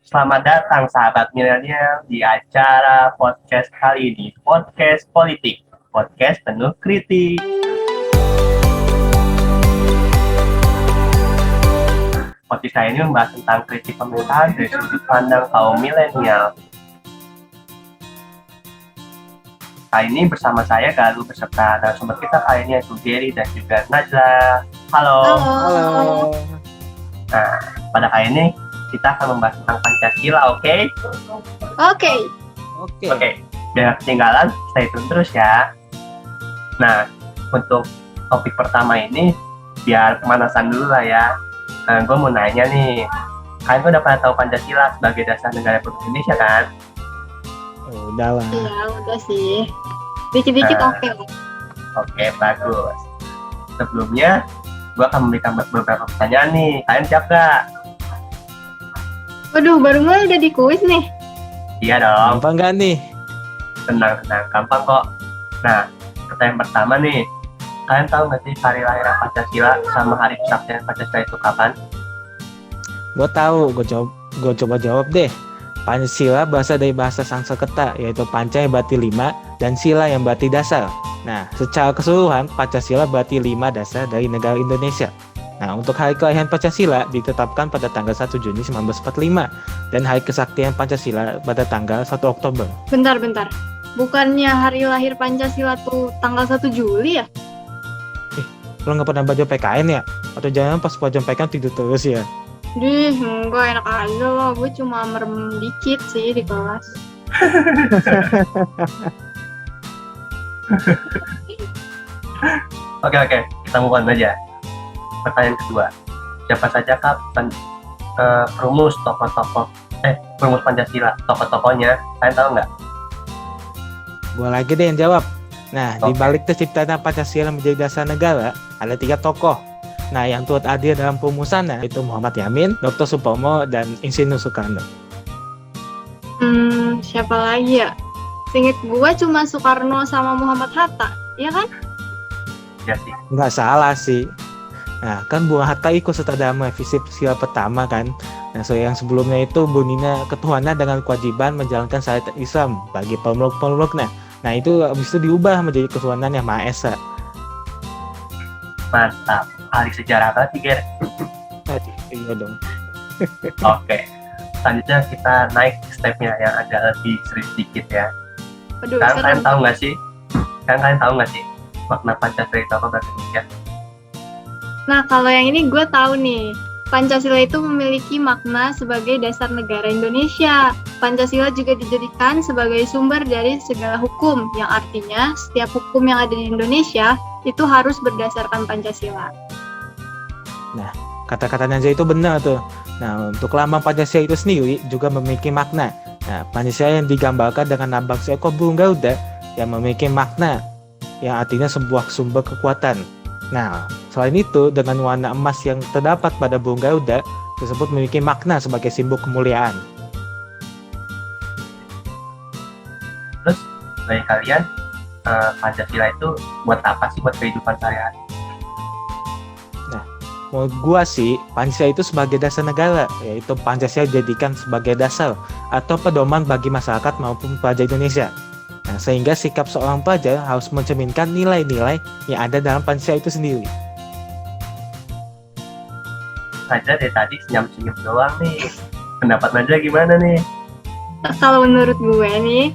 Selamat datang sahabat milenial di acara podcast kali ini, podcast politik, podcast penuh kritik. Podcast kali ini membahas tentang kritik pemerintahan dari sudut pandang kaum milenial. Kali ini bersama saya Galuh beserta narasumber kita kali ini yaitu Gary dan juga Najla. Halo. Halo. Nah, pada kali ini kita akan membahas tentang Pancasila, oke? Oke. Jangan ketinggalan, stay tune terus ya. Nah, untuk topik pertama ini, biar pemanasan dulu lah ya. Nah, gue mau nanya nih, kalian udah pernah tahu Pancasila sebagai dasar negara Republik Indonesia kan? Udah lah. Iya, udah sih. Dikit-dikit oke. Oke, bagus. Sebelumnya, gue akan memberikan beberapa pertanyaan nih. Kalian siap gak? Waduh, baru mulai udah di kuis nih. Iya dong. Gampang gak nih? Tenang, gampang kok. Nah, pertanyaan pertama nih, kalian tahu nggak sih hari lahir Pancasila sama hari kesaktian Pancasila itu kapan? Gue tahu, gue coba jawab deh. Pancasila berasal dari bahasa Sanskerta, yaitu Panca yang berarti 5 dan Sila yang berarti dasar. Nah, secara keseluruhan Pancasila berarti 5 dasar dari negara Indonesia. Nah, untuk hari kelahiran Pancasila ditetapkan pada tanggal 1 Juni 1945 dan hari kesaktian Pancasila pada tanggal 1 Oktober. Bentar. Bukannya hari lahir Pancasila tuh tanggal 1 Juli ya? Lo nggak pernah baca PKN ya? Atau jangan pas baca PKN tidur terus ya? Enggak enak aja loh. Gue cuma merem dikit sih di kelas. Oke, kita move on aja. Pertanyaan kedua, siapa saja perumus perumus Pancasila, tokoh-tokohnya, kalian tahu nggak? Gue lagi deh yang jawab. Nah, di Oke. balik terciptanya Pancasila menjadi dasar negara, ada 3 tokoh. Nah, yang turut hadir dalam perumusannya itu Muhammad Yamin, Dr. Supomo, dan Insinyur Soekarno. Siapa lagi ya? Seinget gue cuma Soekarno sama Muhammad Hatta, iya kan? Ya sih. Nggak salah sih. Nah, kan Bung Hatta ikut serta dalam revisi sila pertama kan. Nah, so yang sebelumnya itu bunyinya ketuhanan dengan kewajiban menjalankan syariat Islam bagi pemeluk-pemeluknya. Nah, itu habis itu diubah menjadi ketuhanan yang Maha Esa. Mantap. Ahli sejarah banget nih, Ger. Iya dong. Oke. Selanjutnya kita naik stepnya yang agak lebih serius dikit ya. Aduh, Kalian serem. tahu nggak sih? Kalian tahu nggak sih makna Pancasila itu apa bahasa Indonesia? Nah, kalau yang ini gue tahu nih. Pancasila itu memiliki makna sebagai dasar negara Indonesia. Pancasila juga dijadikan sebagai sumber dari segala hukum, yang artinya setiap hukum yang ada di Indonesia itu harus berdasarkan Pancasila. Kata-kata Najwa itu benar tuh. Nah, untuk lambang Pancasila itu sendiri juga memiliki makna. Nah, Pancasila yang digambarkan dengan lambang seekor burung Garuda yang memiliki makna yang artinya sebuah sumber kekuatan. Nah, selain itu, dengan warna emas yang terdapat pada burung Garuda tersebut memiliki makna sebagai simbol kemuliaan. Terus bagi kalian Pancasila itu buat apa sih buat kehidupan sehari-hari? Menurut gua sih, Pancasila itu sebagai dasar negara, yaitu Pancasila dijadikan sebagai dasar atau pedoman bagi masyarakat maupun pelajar Indonesia. Nah, sehingga sikap seorang pelajar harus mencerminkan nilai-nilai yang ada dalam Pancasila itu sendiri. Najla dari tadi senyum-senyum doang nih. Pendapat Najla gimana nih? Kalau menurut gue nih,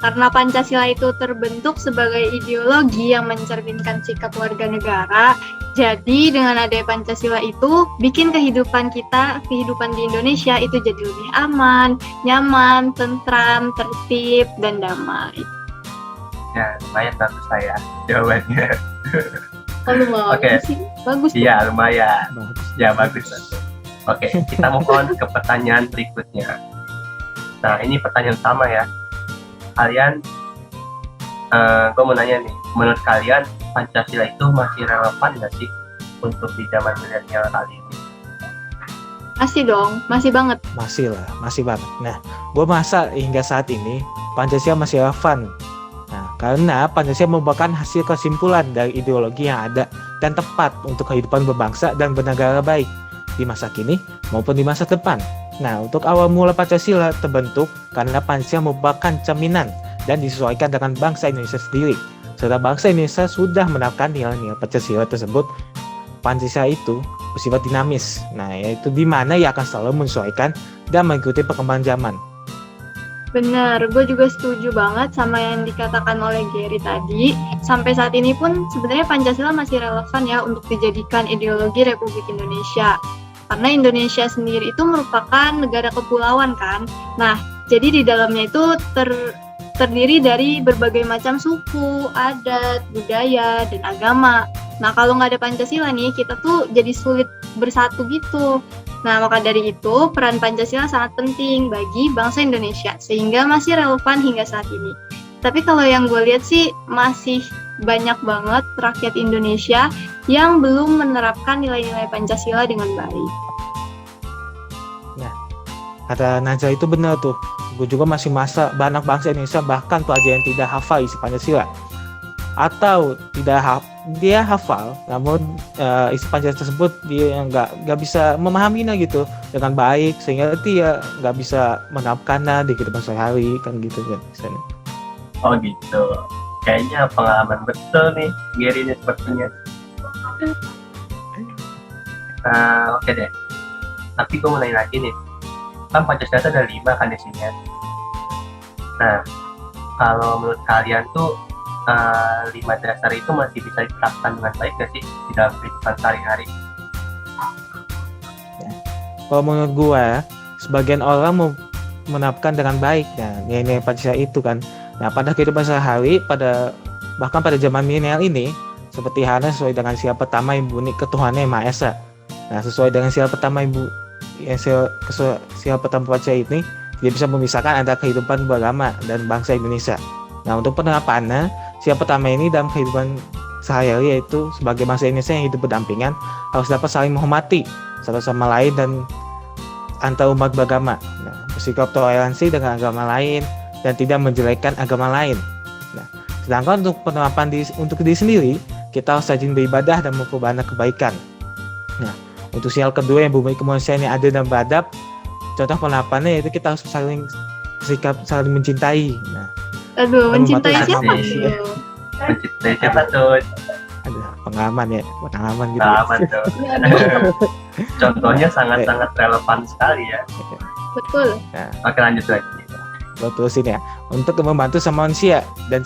karena Pancasila itu terbentuk sebagai ideologi yang mencerminkan sikap warga negara, jadi dengan adanya Pancasila itu bikin kehidupan di Indonesia itu jadi lebih aman, nyaman, tentram, tertib, dan damai. Ya, lumayan bagus lah ya jawabannya. Kalau mau Oke. sih, bagus tuh. Iya, lumayan. Bagus. Ya, bagus. Oke, kita move on ke pertanyaan berikutnya. Nah, ini pertanyaan sama ya. Kalian, gue mau nanya nih, menurut kalian Pancasila itu masih relevan nggak sih untuk di zaman milenial kali ini? Masih dong, masih banget. Masih banget. Nah, gue merasa hingga saat ini Pancasila masih relevan. Nah, karena Pancasila merupakan hasil kesimpulan dari ideologi yang ada dan tepat untuk kehidupan berbangsa dan bernegara baik di masa kini maupun di masa depan. Nah, untuk awal mula Pancasila terbentuk karena Pancasila merupakan cerminan dan disesuaikan dengan bangsa Indonesia sendiri. Setelah bangsa Indonesia sudah menerapkan nilai-nilai Pancasila tersebut, Pancasila itu bersifat dinamis. Nah, yaitu di mana ia akan selalu menyesuaikan dan mengikuti perkembangan zaman. Bener, gue juga setuju banget sama yang dikatakan oleh Gary tadi. Sampai saat ini pun sebenarnya Pancasila masih relevan ya untuk dijadikan ideologi Republik Indonesia. Karena Indonesia sendiri itu merupakan negara kepulauan kan. Nah, jadi di dalamnya itu terdiri dari berbagai macam suku, adat, budaya, dan agama. Nah, kalau nggak ada Pancasila nih, kita tuh jadi sulit bersatu gitu. Nah, maka dari itu, peran Pancasila sangat penting bagi bangsa Indonesia, sehingga masih relevan hingga saat ini. Tapi kalau yang gue lihat sih, masih banyak banget rakyat Indonesia yang belum menerapkan nilai-nilai Pancasila dengan baik. Kata Najwa itu benar tuh. Gue juga masih masa banyak bangsa Indonesia bahkan pelajar yang tidak hafal isi Pancasila. Atau dia hafal, namun isi Pancasila tersebut dia nggak bisa memahaminya gitu dengan baik, sehingga dia nggak bisa menerapkannya di kehidupan sehari-hari kan gitu kan. Oh gitu. Kayaknya pengalaman betul nih Gary ini sepertinya. Oke deh. Tapi gue mau nanya lagi nih. Kan Pancasila itu ada 5 kan isinya. Nah, kalau menurut kalian tuh 5 dasar itu masih bisa diterapkan dengan baik gak sih di dalam kehidupan sehari-hari? Kalau menurut gue, sebagian orang mau menerapkan dengan baik dan nilai Pancasila itu kan. Nah, pada kehidupan sehari, bahkan pada zaman milenial ini, seperti halnya sesuai dengan sila pertama yang bunyi ketuhanan yang Maha Esa. Nah, sesuai dengan sila pertama sila pertama Pancasila ini, dia bisa memisahkan antara kehidupan beragama dan bangsa Indonesia. Nah, untuk penerapannya, sila pertama ini dalam kehidupan sehari-hari yaitu sebagai bangsa Indonesia yang hidup berdampingan harus dapat saling menghormati satu sama lain dan antar umat beragama. Nah, bersikap toleransi dengan agama lain dan tidak menjelekkan agama lain. Nah, sedangkan untuk penerapan untuk diri sendiri, kita harus rajin beribadah dan memperbanyak kebaikan. Nah, untuk sila kedua yang bumi kemanusiaan yang adil dan beradab, contoh penerapannya yaitu kita harus saling mencintai. Nah, aduh, mencintai siapa manusia. tuh? Mencintai siapa tuh? Ada pengalaman gitu. Pengalaman tuh. Contohnya sangat-sangat relevan sekali ya. Betul. Nah, Oke, lanjut lagi. gue terusin ya. Untuk membantu sama manusia dan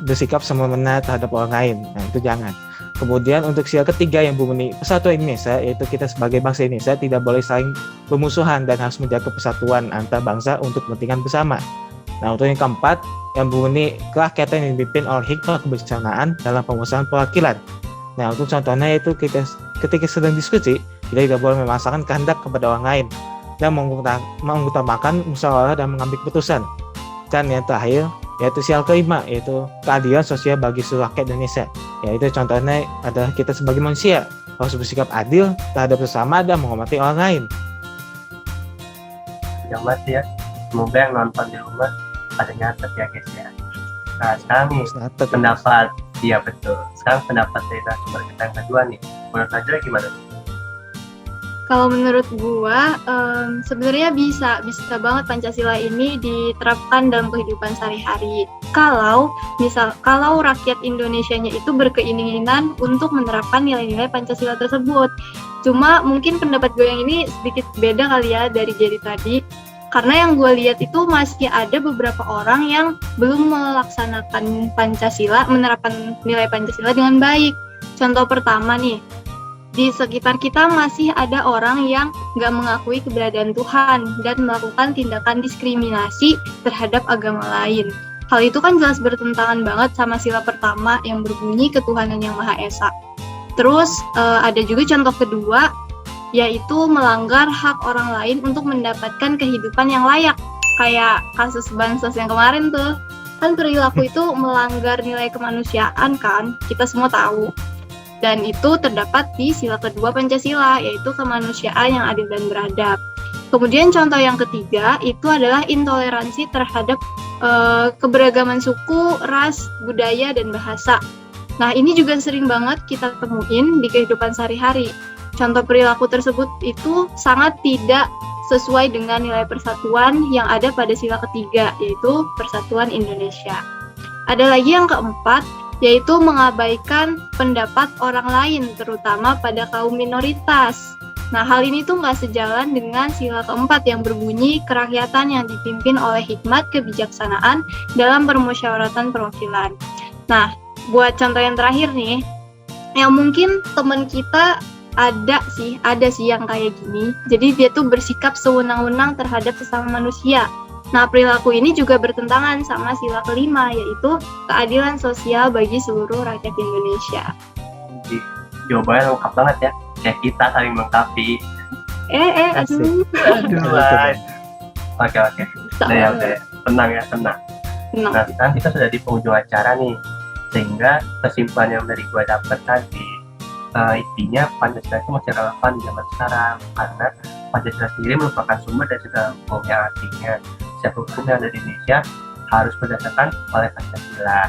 bersikap semena-mena terhadap orang lain. Nah, itu jangan. Kemudian untuk sila ketiga yang bunyi persatuan Indonesia, yaitu kita sebagai bangsa Indonesia tidak boleh saling bermusuhan dan harus menjaga persatuan antar bangsa untuk kepentingan bersama. Nah, untuk yang keempat yang bunyi kerakyatan yang dipimpin oleh hikmah kebijaksanaan dalam pengusahaan perwakilan. Nah, untuk contohnya yaitu ketika sedang diskusi, kita tidak boleh memaksakan kehendak kepada orang lain dan mengutamakan musyawarah dan mengambil keputusan. Dan yang terakhir yaitu sila kelima, yaitu keadilan sosial bagi seluruh rakyat Indonesia. Yaitu contohnya adalah kita sebagai manusia harus bersikap adil terhadap sesama dan menghormati orang lain. Yang ya, semoga yang nonton di rumah pada nyatet ya guys ya. Nah, sekarang nih pendapat, iya betul. Sekarang pendapat dari narasumber kita yang kedua nih, menurut Najwa gimana? Kalau menurut gua, sebenarnya bisa banget Pancasila ini diterapkan dalam kehidupan sehari-hari. Kalau rakyat Indonesianya itu berkeinginan untuk menerapkan nilai-nilai Pancasila tersebut. Cuma mungkin pendapat gue yang ini sedikit beda kali ya dari Jerry tadi. Karena yang gue lihat itu masih ada beberapa orang yang belum melaksanakan Pancasila, menerapkan nilai Pancasila dengan baik. Contoh pertama nih, di sekitar kita masih ada orang yang nggak mengakui keberadaan Tuhan dan melakukan tindakan diskriminasi terhadap agama lain. Hal itu kan jelas bertentangan banget sama sila pertama yang berbunyi ketuhanan yang Maha Esa. Terus ada juga contoh kedua, yaitu melanggar hak orang lain untuk mendapatkan kehidupan yang layak. Kayak kasus bansos yang kemarin tuh. Kan perilaku itu melanggar nilai kemanusiaan kan, kita semua tahu. Dan itu terdapat di sila kedua Pancasila, yaitu kemanusiaan yang adil dan beradab. Kemudian contoh yang ketiga itu adalah intoleransi terhadap keberagaman suku, ras, budaya, dan bahasa. Nah, ini juga sering banget kita temuin di kehidupan sehari-hari. Contoh perilaku tersebut itu sangat tidak sesuai dengan nilai persatuan yang ada pada sila ketiga, yaitu Persatuan Indonesia. Ada lagi yang keempat, yaitu mengabaikan pendapat orang lain, terutama pada kaum minoritas. Nah, hal ini tuh nggak sejalan dengan sila keempat yang berbunyi kerakyatan yang dipimpin oleh hikmat kebijaksanaan dalam permusyawaratan perwakilan. Nah, buat contoh yang terakhir nih, yang mungkin teman kita ada sih yang kayak gini. Jadi dia tuh bersikap sewenang-wenang terhadap sesama manusia. Nah, perilaku ini juga bertentangan sama sila kelima, yaitu keadilan sosial bagi seluruh rakyat Indonesia. Jadi, jawabannya lengkap banget ya. Kayak kita saling melengkapi. Aduh. Oke. Udah ya. Tenang ya, tenang. Nah, Nah, sekarang kita sudah di penghujung acara nih. Sehingga kesimpulan yang dari gue dapet tadi, intinya Pancasila itu masih relevan di zaman sekarang. Karena Pancasila sendiri merupakan sumber dari segala hukum yang artinya setiap hukum yang ada di Indonesia harus berdasarkan oleh Pancasila.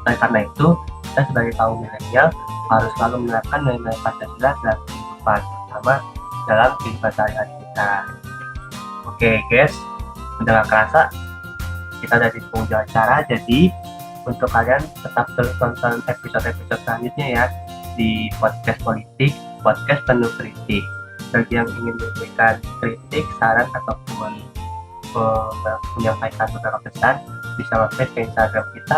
Oleh karena itu, kita sebagai kaum milenial harus selalu menerapkan nilai-nilai Pancasila dalam kehidupan, terutama dalam kehidupan sehari-hari kita. Oke guys, udah gak kerasa kita udah di penghujung acara, jadi untuk kalian tetap terus tonton episode-episode selanjutnya ya di podcast politik, podcast penuh kritik. Bagi yang ingin memberikan kritik, saran ataupun menyampaikan beberapa pesan, bisa mampir ke Instagram kita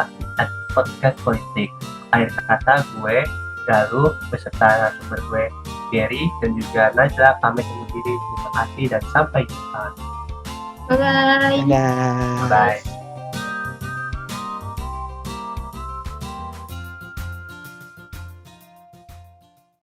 @podcastpolitik. Akhir kata, gue Galuh beserta narasumber gue Gary dan juga Najla pamit undur diri. Terima kasih dan sampai jumpa. bye-bye. Dadah. Bye.